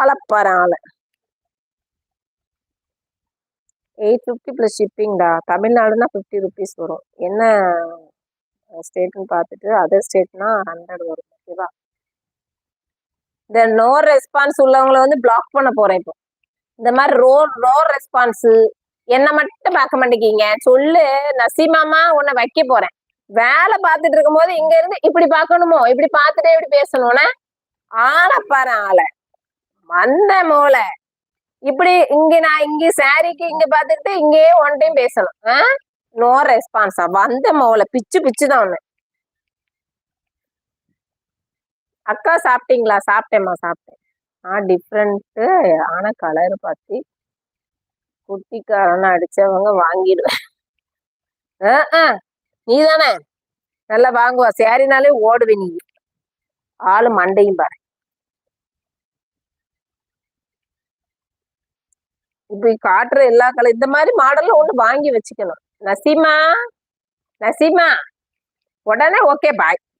ஆளப்பாரு ஆள 850 + ஷிப்பிங்டா. தமிழ்நாடுனா 50 ருபீஸ் வரும். என்ன ஸ்டேட்ன்னு பார்த்துட்டு அதர் ஸ்டேட்னா 100 வரும். ஓகேவா? இந்த நோ ரெஸ்பான்ஸ் உள்ளவங்கள வந்து பிளாக் பண்ண போறேன் இப்போ. இந்த மாதிரி நோ ரெஸ்பான்ஸ் என்ன மட்டும் பார்க்க மாட்டேங்கீங்க. சொல்லு நசீமாமா உன்னை வைக்க போறேன். வேலை பார்த்துட்டு இருக்கும் போது இங்க இருந்து இப்படி பார்க்கணுமோ, இப்படி பார்த்துட்டே இப்படி பேசணும்னா ஆளப்பாரு ஆளை வந்த மூளை இப்படி இங்க நான் இங்க சாரிக்கு இங்க பார்த்துட்டு இங்கேயே ஒன் டைம் பேசணும். நோ ரெஸ்பான்ஸா வந்த மூளை பிச்சு பிச்சு தான் ஒண்ணு. அக்கா சாப்பிட்டீங்களா? சாப்பிட்டேம்மா சாப்பிட்டேன். டிஃப்ரெண்ட். ஆனா கலர் பார்த்து குட்டிக்காரன்னு அடிச்சவங்க வாங்கிடுவேன். நீ தானே நல்லா வாங்குவா. சேரினாலே ஓடுவே நீ. ஆளு மண்டையும் பாரு. இப்படி காட்டுற எல்லா கலர் இந்த மாதிரி மாடல்ல ஒண்ணு வாங்கி வச்சுக்கணும். நசீமா நசீமா உடனே ஓகே பாய்.